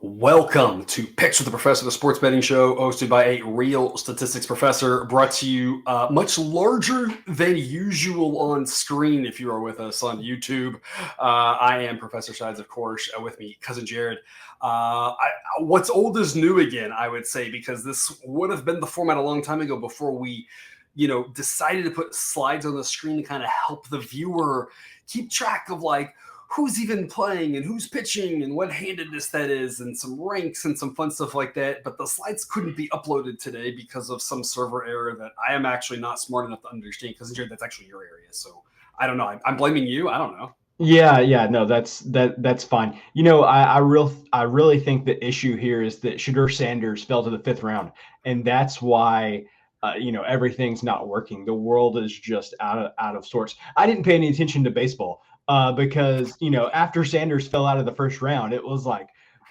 Welcome to Picks with the Professor, the sports betting show hosted by a real statistics professor, brought to you much larger than usual on screen if you are with us on YouTube. I am Professor Shides, of course, with me, Cousin Jared. What's old is new again, I would say, because this would have been the format a long time ago before we decided to put slides on the screen to kind of help the viewer keep track of who's even playing and who's pitching and what handedness that is and some ranks and some fun stuff like that. But the slides couldn't be uploaded today because of some server error that I am actually not smart enough to understand, because that's actually your area. So I don't know. I'm blaming you. I don't know. Yeah, no, that's fine. I really think the issue here is that Shedeur Sanders fell to the fifth round, and that's why everything's not working. The world is just out of sorts. I didn't pay any attention to baseball because after Sanders fell out of the first round, it was like,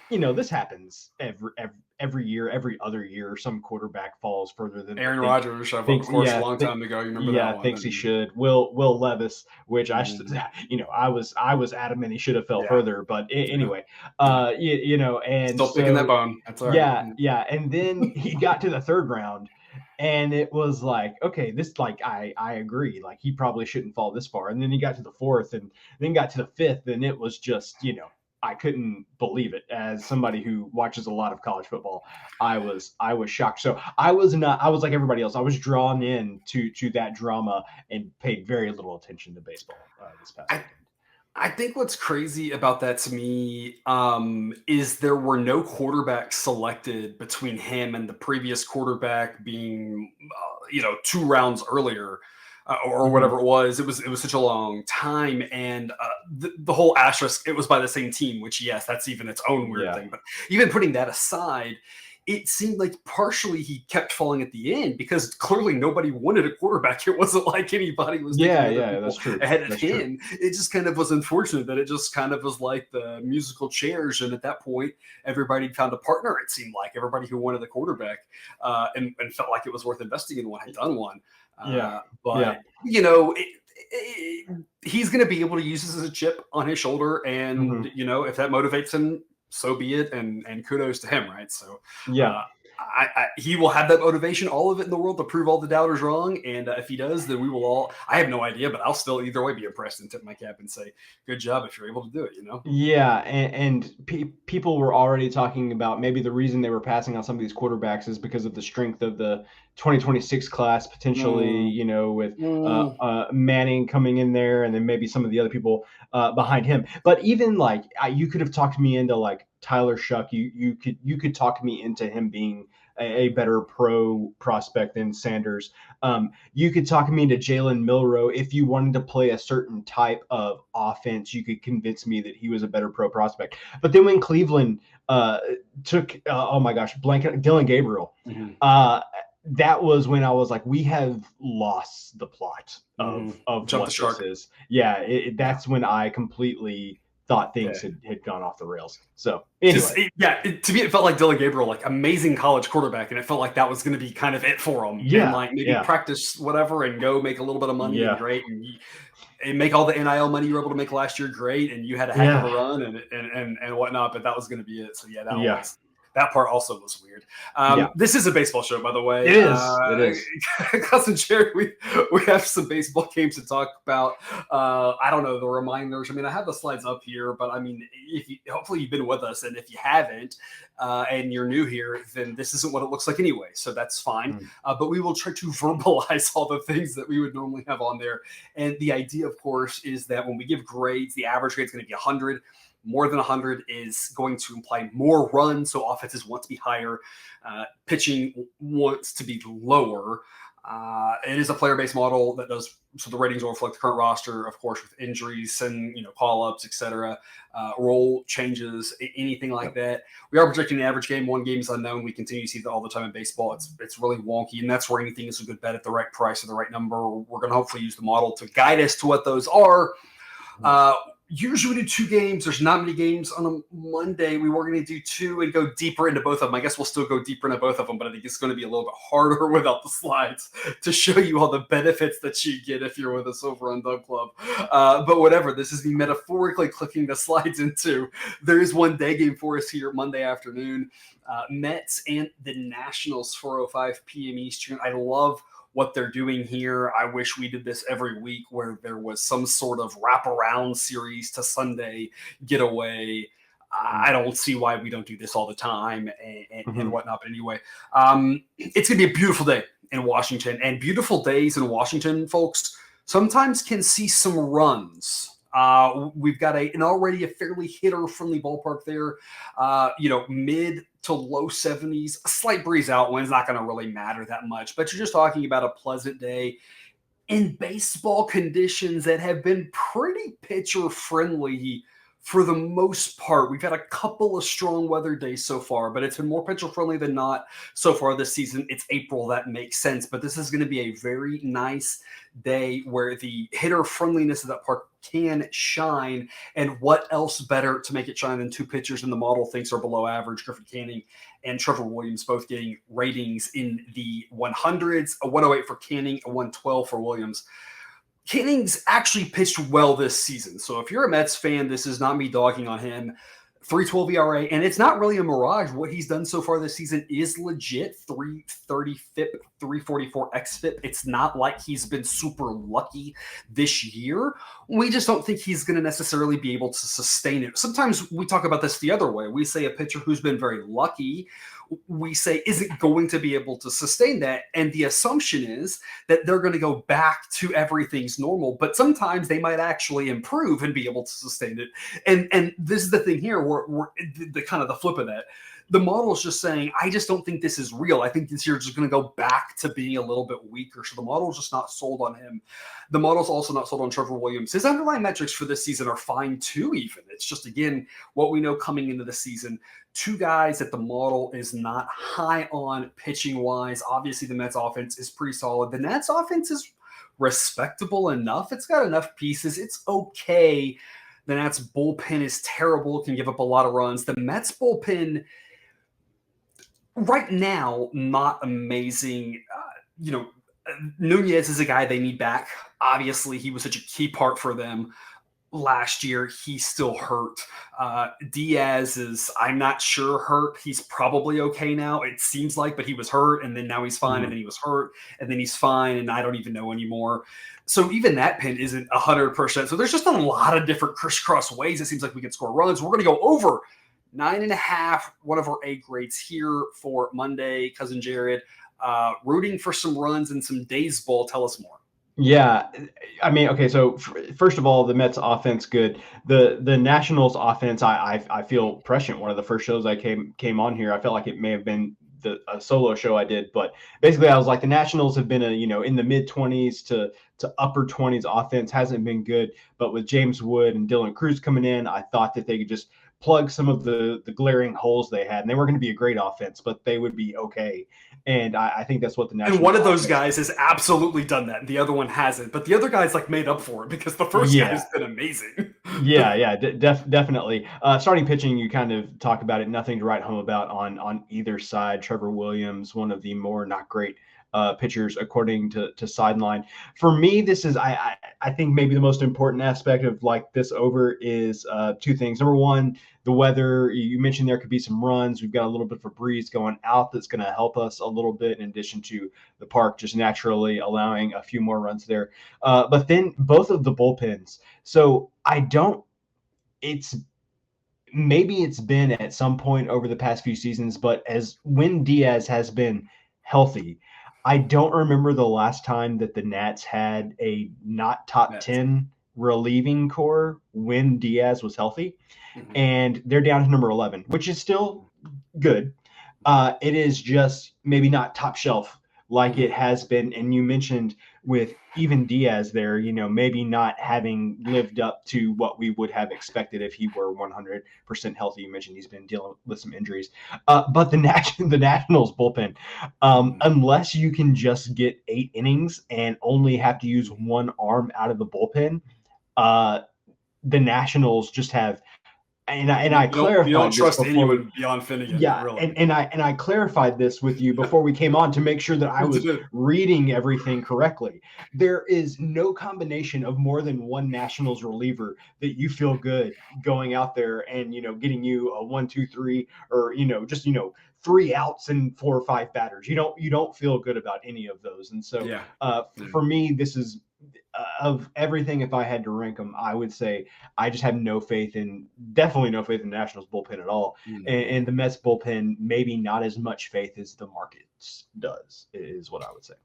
this happens every year, every other year. Some quarterback falls further than Aaron Rodgers, of course, a long time ago. You remember that one? Thinks he should. Will Levis, which I was adamant he should have fell further, but anyway, and still picking that bone. That's all right. Yeah, and then he got to the third round. And it was like, okay, I agree. Like, he probably shouldn't fall this far. And then he got to the fourth and then got to the fifth. And it was just, I couldn't believe it. As somebody who watches a lot of college football, I was shocked. So I was like everybody else. I was drawn in to that drama and paid very little attention to baseball this past weekend. I think what's crazy about that to me is there were no quarterbacks selected between him and the previous quarterback being, 2 rounds earlier or whatever it was. It was such a long time, and the whole Astros, it was by the same team, which yes, that's even its own weird thing. But even putting that aside, it seemed like partially he kept falling at the end because clearly nobody wanted a quarterback. It wasn't like anybody was that's true. ahead of him. It just kind of was unfortunate that it just kind of was like the musical chairs. And at that point, everybody found a partner. It seemed like everybody who wanted the quarterback and felt like it was worth investing in one had done one. He's going to be able to use this as a chip on his shoulder. And, if that motivates him, so be it, and kudos to him, right? So he will have that motivation, all of it in the world, to prove all the doubters wrong. And if he does, then we will all, I have no idea, but I'll still either way be impressed and tip my cap and say, good job if you're able to do it, Yeah, and people were already talking about maybe the reason they were passing on some of these quarterbacks is because of the strength of the 2026 class, potentially, with Manning coming in there, and then maybe some of the other people behind him. But even you could have talked me into Tyler Shuck. You could talk me into him being a better pro prospect than Sanders. You could talk me into Jalen Milroe. If you wanted to play a certain type of offense, you could convince me that he was a better pro prospect. But then when Cleveland took, Dylan Gabriel, that was when I was like, we have lost the plot of what this is. Yeah, that's when I completely thought things had gone off the rails. So anyway, to me it felt like Dylan Gabriel, amazing college quarterback, and it felt like that was going to be kind of it for him. Maybe practice whatever and go make a little bit of money and great, and make all the NIL money you were able to make last year great, and you had a heck of a run and whatnot, but that was going to be it. So that part also was weird. This is a baseball show, by the way. It is. Cousin Jared, we have some baseball games to talk about. I don't know, the reminders. I mean, I have the slides up here, but I mean, hopefully you've been with us, and if you haven't, and you're new here, then this isn't what it looks like anyway. So that's fine. But we will try to verbalize all the things that we would normally have on there. And the idea, of course, is that when we give grades, the average grade is going to be 100. More than 100 is going to imply more runs, so offenses want to be higher. Pitching wants to be lower. It is a player-based model that does, so the ratings will reflect the current roster, of course, with injuries and call-ups, etc., role changes, anything like that. We are projecting the average game. One game is unknown. We continue to see that all the time in baseball. It's really wonky, and that's where anything is a good bet at the right price or the right number. We're going to hopefully use the model to guide us to what those are. Usually we do 2 games. There's not many games on a Monday. We were going to do 2 and go deeper into both of them. I guess we'll still go deeper into both of them, but I think it's going to be a little bit harder without the slides to show you all the benefits that you get if you're with us over on Dub Club. But whatever, this is me metaphorically clicking the slides into. There is one day game for us here Monday afternoon. Mets and the Nationals, 4:05 p.m. Eastern. I love what they're doing here. I wish we did this every week where there was some sort of wraparound series to Sunday getaway. I don't see why we don't do this all the time and whatnot. But anyway, it's going to be a beautiful day in Washington. And beautiful days in Washington, folks, sometimes can see some runs. We've got an already a fairly hitter-friendly ballpark there. Mid to low 70s, a slight breeze out wind's not going to really matter that much, but you're just talking about a pleasant day in baseball conditions that have been pretty pitcher-friendly for the most part. We've had a couple of strong weather days so far, but it's been more pitcher-friendly than not so far this season. It's April, that makes sense, but this is going to be a very nice day where the hitter-friendliness of that park can shine. And what else better to make it shine than 2 pitchers in the model thinks are below average, Griffin Canning and Trevor Williams, both getting ratings in the 100s, a 108 for Canning, a 112 for Williams. Canning's actually pitched well this season. So if you're a Mets fan, this is not me dogging on him. 3.12 ERA, and it's not really a mirage. What he's done so far this season is legit. 3.30 FIP, 3.44 xFIP. It's not like he's been super lucky this year. We just don't think he's going to necessarily be able to sustain it. Sometimes we talk about this the other way. We say a pitcher who's been very lucky, we say isn't going to be able to sustain that. And the assumption is that they're going to go back to everything's normal, but sometimes they might actually improve and be able to sustain it. And this is the thing here, we're the kind of the flip of that. The model is just saying, I just don't think this is real. I think this year is just going to go back to being a little bit weaker. So the model is just not sold on him. The model's also not sold on Trevor Williams. His underlying metrics for this season are fine too, even. It's just, again, what we know coming into the season. 2 guys that the model is not high on pitching-wise. Obviously, the Mets offense is pretty solid. The Nats offense is respectable enough. It's got enough pieces. It's okay. The Nats bullpen is terrible, can give up a lot of runs. The Mets bullpen right now, not amazing. Nunez is a guy they need back. Obviously, he was such a key part for them last year. He's still hurt. Diaz is, I'm not sure, hurt. He's probably okay now, it seems like, but he was hurt, and then now he's fine, and then he was hurt, and then he's fine, and I don't even know anymore. So even that pin isn't 100%. So there's just a lot of different crisscross ways it seems like we can score runs. We're going to go over 9.5, one of our A grades here for Monday. Cousin Jared, rooting for some runs and some days ball. Tell us more. Yeah, I mean, okay. So first of all, the Mets offense good. The Nationals offense, I feel prescient. One of the first shows I came on here, I felt like it may have been a solo show I did, but basically I was like, the Nationals have been in the mid 20s to upper 20s offense, hasn't been good. But with James Wood and Dylan Cruz coming in, I thought that they could just plug some of the glaring holes they had, and they weren't going to be a great offense, but they would be okay. And I think that's what the Nationals. And one of those guys has absolutely done that, and the other one hasn't. But the other guy's like made up for it because the first guy has been amazing. Definitely. Starting pitching, you kind of talk about it. Nothing to write home about on either side. Trevor Williams, one of the more not great pitchers according to Sideline. For me, this is I think maybe the most important aspect of like this over is 2 things. Number one, the weather. You mentioned there could be some runs. We've got a little bit of a breeze going out that's going to help us a little bit, in addition to the park just naturally allowing a few more runs there. But then both of the bullpens. So maybe it's been at some point over the past few seasons, but when Diaz has been healthy, I don't remember the last time that the Nats had a not top 10 relieving core when Diaz was healthy. Mm-hmm. And they're down to number 11, which is still good. It is just maybe not top shelf like it has been. And you mentioned with even Diaz there, maybe not having lived up to what we would have expected if he were 100% healthy. You mentioned he's been dealing with some injuries. But the Nationals bullpen, unless you can just get 8 innings and only have to use one arm out of the bullpen, the Nationals just have, and I You don't clarified this trust before we, anyone beyond Finnegan, yeah, really. and I clarified this with you before we came on to make sure that I was reading everything correctly. There is no combination of more than one Nationals reliever that you feel good going out there and getting you a 1-2-3, or just 3 outs and 4 or 5 batters. You don't feel good about any of those. And so Yeah. for me, this is of everything. If I had to rank them, I would say I just have definitely no faith in the Nationals bullpen at all. And the Mets bullpen, maybe not as much faith as the market does, is what I would say.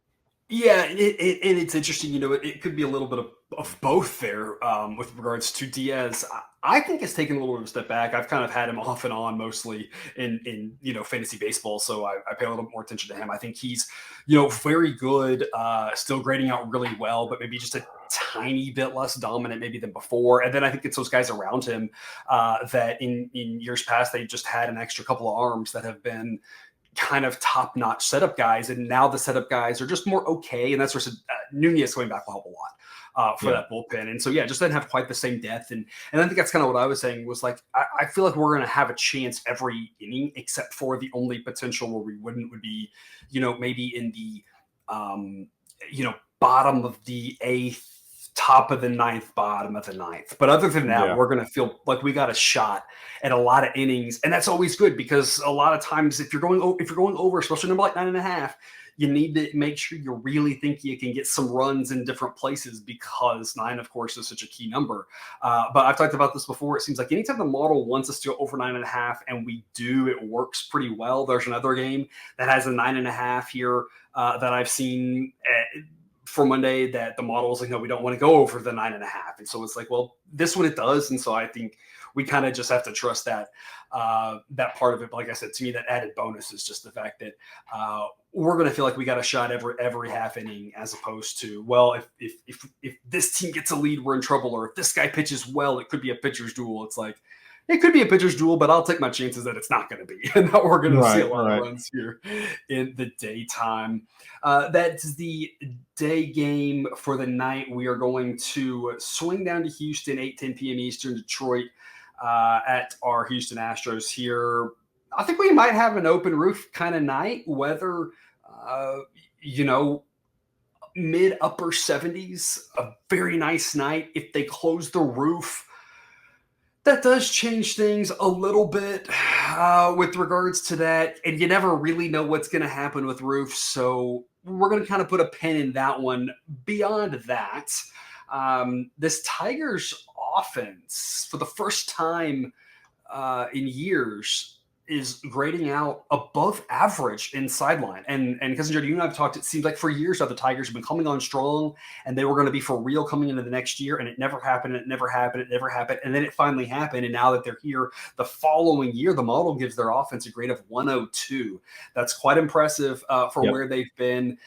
Yeah, and it's interesting. It could be a little bit of both there with regards to Diaz. I think it's taken a little bit of a step back. I've kind of had him off and on mostly in fantasy baseball, so I pay a little more attention to him. I think he's very good, still grading out really well, but maybe just a tiny bit less dominant maybe than before. And then I think it's those guys around him that in years past they just had an extra couple of arms that have been kind of top-notch setup guys, and now the setup guys are just more okay, and that's where Nunez going back will help a lot for that bullpen. And so just didn't have quite the same depth, and I think that's kind of what I was saying was like I feel like we're going to have a chance every inning, except for the only potential where we wouldn't would be maybe in the bottom of the 8th, top of the 9th, bottom of the 9th. But other than that, we're going to feel like we got a shot at a lot of innings. And that's always good, because a lot of times if you're going over, especially number like 9.5, you need to make sure you really think you can get some runs in different places, because 9, of course, is such a key number. But I've talked about this before. It seems like anytime the model wants us to go over 9.5, and we do, it works pretty well. There's another game that has a 9.5 here that I've seen for Monday that the model is like, no, we don't want to go over the 9.5. And so it's like, well, this one it does. And so I think we kind of just have to trust that part of it. But like I said, to me, that added bonus is just the fact that we're going to feel like we got a shot every half inning, as opposed to, well, if this team gets a lead, we're in trouble. Or if this guy pitches well, it could be a pitcher's duel. It's like, it could be a pitcher's duel, but I'll take my chances that it's not going to be, and that we're going to see a lot of runs here in the daytime. That's the day game for the night. We are going to swing down to Houston, 8:10 p.m. Eastern, Detroit, at our Houston Astros here. I think we might have an open roof kind of night. Weather, mid upper 70s, a very nice night. If they close the roof, that does change things a little bit with regards to that. And you never really know what's going to happen with roofs. So we're going to kind of put a pin in that one. Beyond that, this Tigers offense, for the first time in years, is grading out above average in sideline. And Cousin Jared, you and I have talked, it seems like for years now the Tigers have been coming on strong, and they were going to be for real coming into the next year, and it never happened, and then it finally happened. And now that they're here the following year, the model gives their offense a grade of 102. That's quite impressive for where they've been.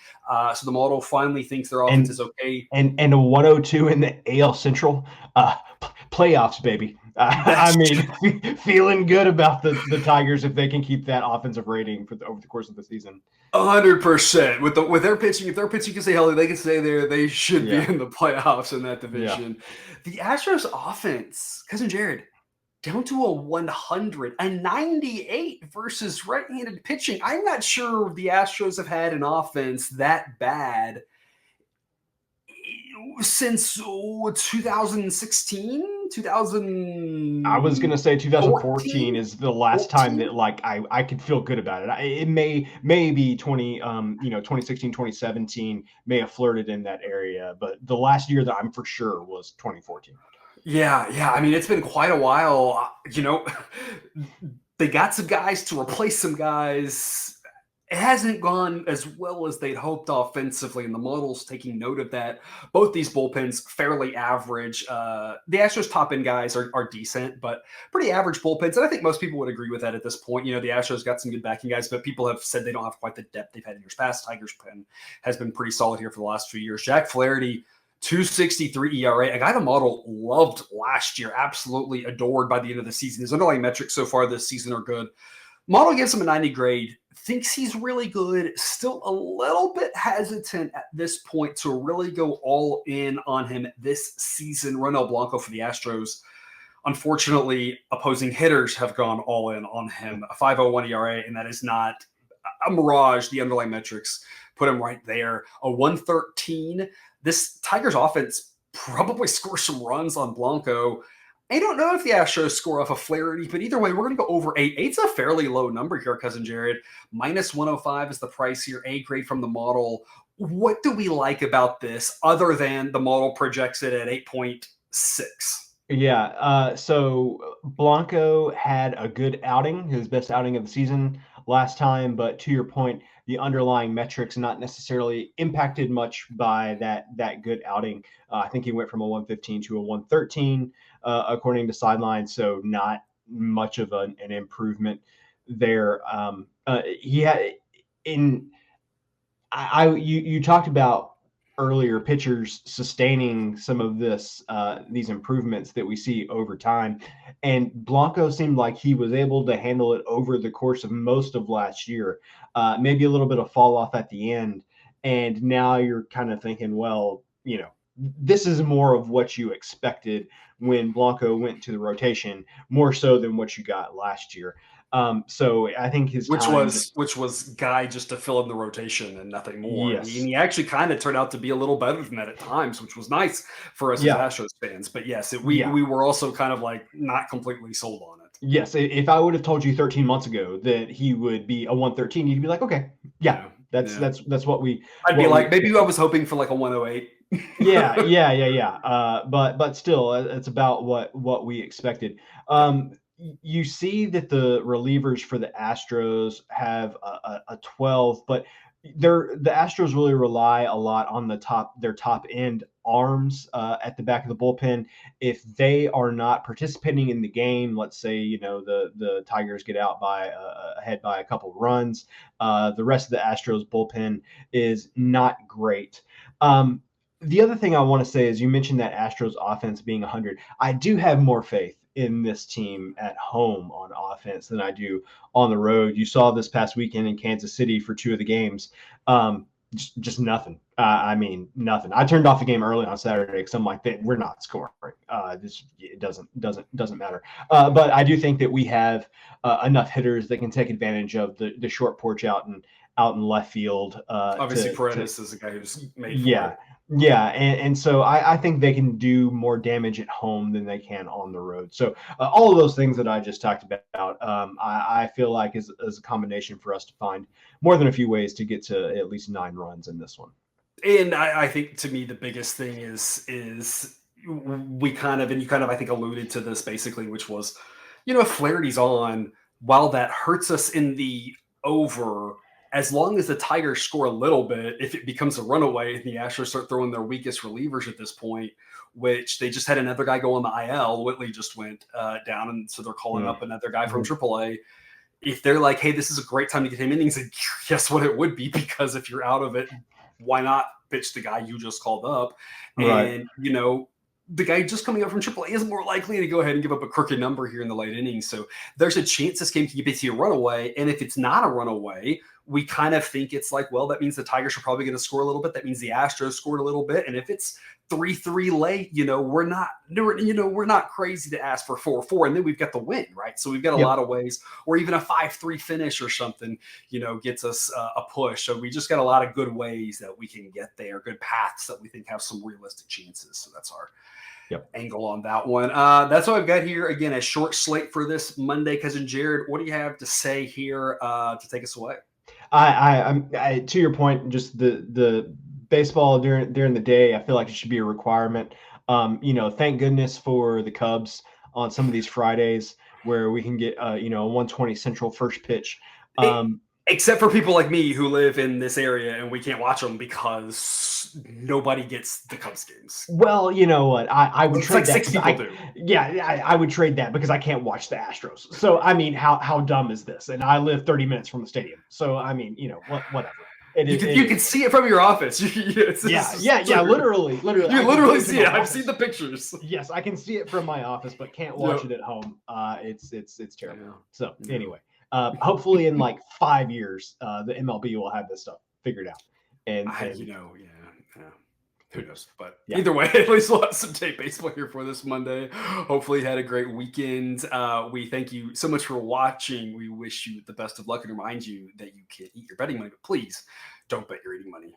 So the model finally thinks their offense is okay. And a 102 in the AL Central playoffs, baby. I mean, feeling good about the Tigers if they can keep that offensive rating over the course of the season. 100% with their pitching. If their pitching can stay healthy, they can stay there. They should be in the playoffs in that division. The Astros offense, Cousin Jared, down to a 100, a 98 versus right-handed pitching. I'm not sure the Astros have had an offense that bad since 2016. I was gonna say 2014 is the last time that I could feel good about it. It may be 2016, 2017 may have flirted in that area, but the last year that I'm for sure was 2014. Yeah. I mean, it's been quite a while. They got some guys to replace some guys. It hasn't gone as well as they'd hoped offensively, and the model's taking note of that. Both these bullpens fairly average. The Astros top-end guys are decent, but pretty average bullpens, and I think most people would agree with that at this point. The Astros got some good backing guys, but people have said they don't have quite the depth they've had in years past. Tigers pen has been pretty solid here for the last few years. Jack Flaherty, 2.63 ERA, a guy the model loved last year, absolutely adored by the end of the season. His underlying metrics so far this season are good. Model gives him a 90 grade. thinks he's really good, still a little bit hesitant at this point to really go all in on him this season. Ronel Blanco for the Astros. Unfortunately, opposing hitters have gone all in on him. A 5.01 ERA, and that is not a mirage. The underlying metrics put him right there. A 113. This Tigers offense probably scores some runs on Blanco. I don't know if the Astros score off of Flaherty, but either way, we're going to go over 8. 8's a fairly low number here, Cousin Jared. Minus 105 is the price here. A grade from the model. What do we like about this other than the model projects it at 8.6? Yeah. So Blanco had a good outing, his best outing of the season last time. But to your point, the underlying metrics not necessarily impacted much by that good outing. I think he went from a 115 to a 113, according to Sidelines. So not much of an improvement there. He had you talked about earlier pitchers sustaining some of these improvements that we see over time. And Blanco seemed like he was able to handle it over the course of most of last year, maybe a little bit of fall off at the end. And now you're kind of thinking, well, this is more of what you expected when Blanco went to the rotation, more so than what you got last year. So I think which was Guy just to fill in the rotation and nothing more. Yes. I mean, he actually kind of turned out to be a little better than that at times, which was nice for us as Astros fans. But yes, we were also kind of like not completely sold on it. Yes, if I would have told you 13 months ago that he would be a 113, you'd be like, okay, that's what we. I'd be like, maybe I was hoping for like a 108. Yeah. But still, it's about what we expected. You see that the relievers for the Astros have a 12, but the Astros really rely a lot on their top end arms at the back of the bullpen. If they are not participating in the game, let's say the Tigers get out ahead by a couple runs, the rest of the Astros bullpen is not great. The other thing I want to say is you mentioned that Astros offense being 100. I do have more faith in this team at home on offense than I do on the road. You saw this past weekend in Kansas City for 2 of the games. Just nothing. I mean, nothing. I turned off the game early on Saturday because I'm like, we're not scoring. It doesn't matter. But I do think that we have enough hitters that can take advantage of the short porch out in left field. Obviously, Paredes is a guy who's made for it. Yeah, and so I think they can do more damage at home than they can on the road. So all of those things that I just talked about, I feel like is a combination for us to find more than a few ways to get to at least 9 runs in this one. And I think to me the biggest thing is we kind of, and you kind of I think alluded to this basically, which was, if Flaherty's on, while that hurts us in the over, as long as the Tigers score a little bit, if it becomes a runaway and the Astros start throwing their weakest relievers at this point, which they just had another guy go on the IL, Whitley just went down, and so they're calling up another guy from AAA. If they're like, hey, this is a great time to get him innings, and guess what it would be, because if you're out of it, why not pitch the guy you just called up? Right. And, the guy just coming up from AAA is more likely to go ahead and give up a crooked number here in the late innings. So there's a chance this game can get to a runaway. And if it's not a runaway, we kind of think it's like, well, that means the Tigers are probably going to score a little bit. That means the Astros scored a little bit. And if it's 3-3 late, we're not crazy to ask for 4-4. And then we've got the win, right? So we've got a lot of ways, or even a 5-3 finish or something, gets us a push. So we just got a lot of good ways that we can get there, good paths that we think have some realistic chances. So that's our angle on that one. That's what I've got here. Again, a short slate for this Monday. Cousin Jared, what do you have to say here to take us away? I to your point, just the baseball during the day, I feel like it should be a requirement. Thank goodness for the Cubs on some of these Fridays where we can get a 120 Central first pitch. Except for people like me who live in this area and we can't watch them because nobody gets the Cubs games. Well, you know what? I would trade that. 6 people do. Yeah, I would trade that because I can't watch the Astros. So, I mean, how dumb is this? And I live 30 minutes from the stadium. So, I mean, whatever. You can see it from your office. Literally. You literally see it. I've seen the pictures. Yes, I can see it from my office, but can't watch it at home. It's terrible. So, anyway. Hopefully, in like 5 years, the MLB will have this stuff figured out. And Yeah. Who knows? But Yeah. either way, at least we'll have some tape baseball here for this Monday. Hopefully, you had a great weekend. We thank you so much for watching. We wish you the best of luck and remind you that you can eat your betting money, but please don't bet your eating money.